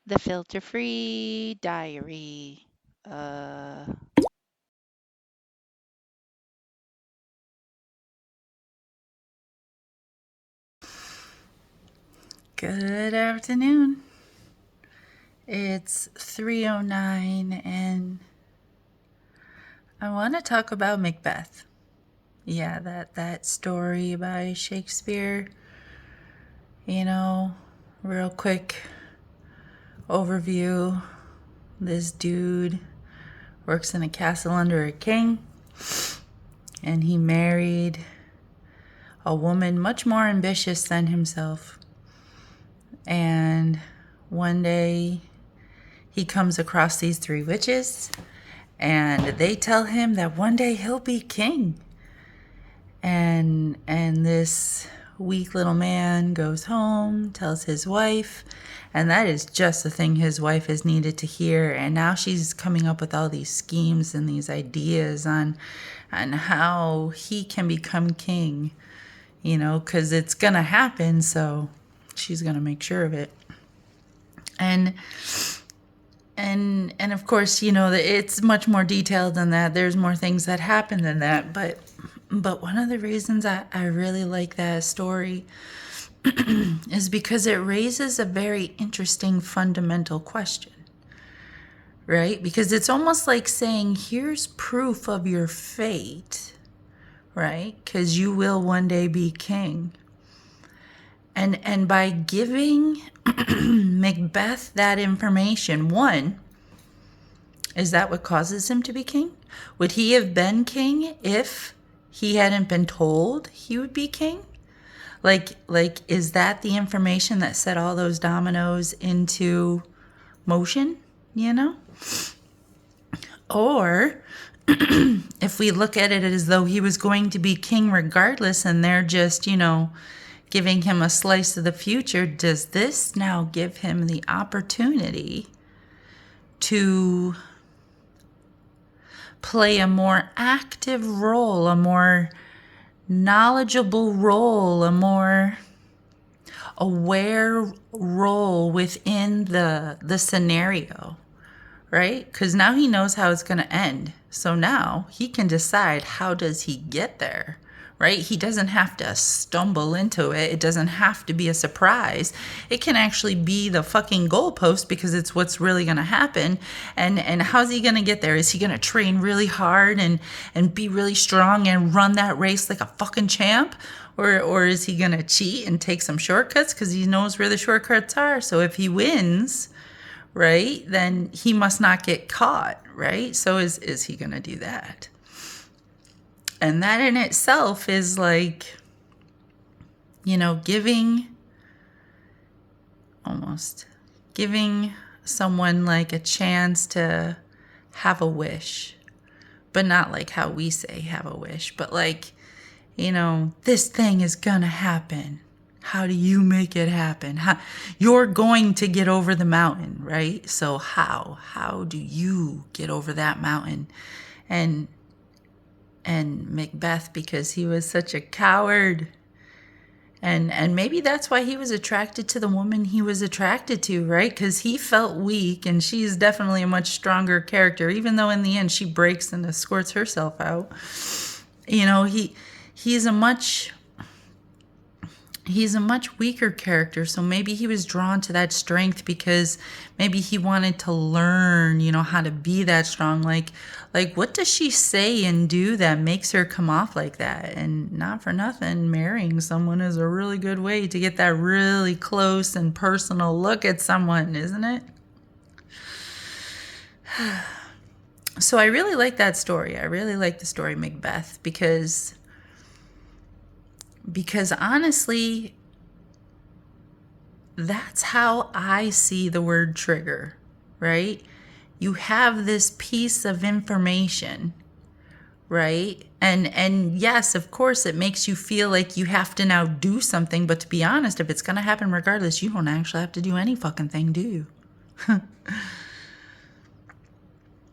The Filter Free Diary. Uh, Good afternoon. It's 3:09 and I want to talk about Macbeth. Yeah, that story by Shakespeare. You know, real quick overview. This dude works in a castle under a king and he married a woman much more ambitious than himself. And one day he comes across these three witches and they tell him that one day he'll be king. And this weak little man goes home, tells his wife, and that is just the thing his wife has needed to hear. And now she's coming up with all these schemes and these ideas on how he can become king, because it's gonna happen, so she's gonna make sure of it. And of course, it's much more detailed than that. There's more things that happen than that. But one of the reasons I really like that story is because it raises a very interesting fundamental question, right? Because it's almost like saying, here's proof of your fate, right? Because you will one day be king. And by giving Macbeth that information, one, is that what causes him to be king? Would he have been king if he hadn't been told he would be king? Like, is that the information that set all those dominoes into motion, Or if we look at it as though he was going to be king regardless and they're just, giving him a slice of the future, does this now give him the opportunity to play a more active role, a more knowledgeable role, a more aware role within the scenario, right? Because now he knows how it's going to end. So now he can decide, how does he get there, right? He doesn't have to stumble into it. It doesn't have to be a surprise. It can actually be the fucking goalpost because it's what's really going to happen. And how's he going to get there? Is he going to train really hard and be really strong and run that race like a fucking champ? Or is he going to cheat and take some shortcuts because he knows where the shortcuts are? So if he wins, right, then he must not get caught, right? So is he going to do that? And that in itself is like, giving someone like a chance to have a wish, but not like how we say have a wish, but like, this thing is gonna happen. How do you make it happen? You're going to get over the mountain, right? So how do you get over that mountain? And Macbeth, because he was such a coward, and maybe that's why he was attracted to the woman he was attracted to, right? Because he felt weak, and she's definitely a much stronger character, even though in the end she breaks and escorts herself out. He's a much weaker character, so maybe he was drawn to that strength because maybe he wanted to learn, how to be that strong. Like what does she say and do that makes her come off like that? And not for nothing, marrying someone is a really good way to get that really close and personal look at someone, isn't it? So I really like that story. I really like the story Macbeth because honestly, that's how I see the word trigger, right? You have this piece of information, right? And yes, of course, it makes you feel like you have to now do something. But to be honest, if it's going to happen regardless, you don't actually have to do any fucking thing, do you?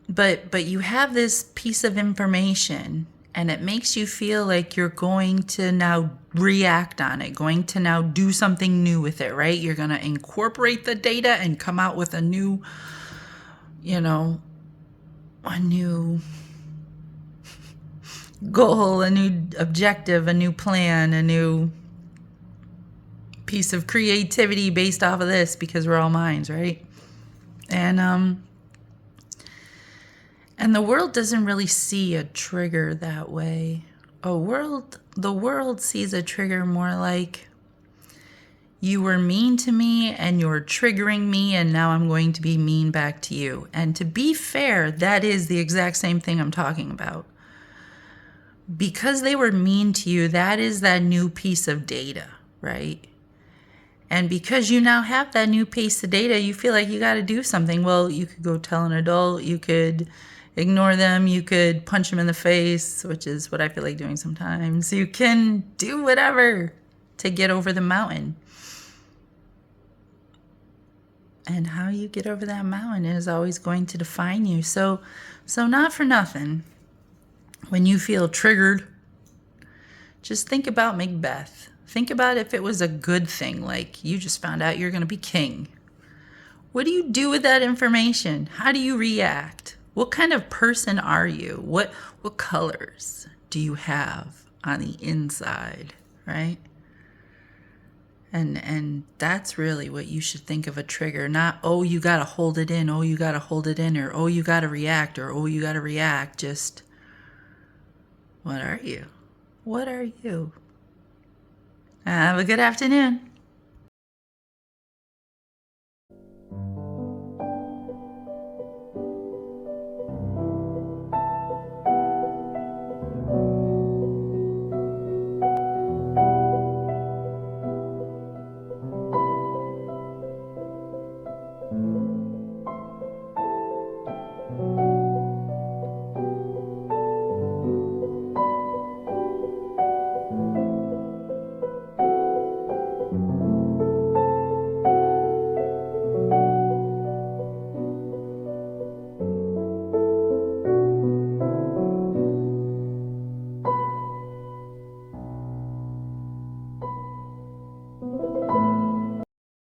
But you have this piece of information, and it makes you feel like you're going to now react on it, going to now do something new with it, right? You're going to incorporate the data and come out with a new, you know, a new goal, a new objective, a new plan, a new piece of creativity based off of this, because we're all minds, right? And the world doesn't really see a trigger that way. The world sees a trigger more like, you were mean to me and you're triggering me, and now I'm going to be mean back to you. And to be fair, that is the exact same thing I'm talking about. Because they were mean to you, that is that new piece of data, right? And because you now have that new piece of data, you feel like you got to do something. Well, you could go tell an adult, you could ignore them, you could punch them in the face, which is what I feel like doing sometimes. You can do whatever to get over the mountain. And how you get over that mountain is always going to define you. So not for nothing, when you feel triggered, just think about Macbeth. Think about if it was a good thing, like you just found out you're going to be king. What do you do with that information? How do you react? What kind of person are you? What colors do you have on the inside, right? And that's really what you should think of a trigger. Not, oh, you got to hold it in, oh, you got to hold it in, or oh, you got to react, or oh, you got to react. Just, what are you? What are you? Have a good afternoon.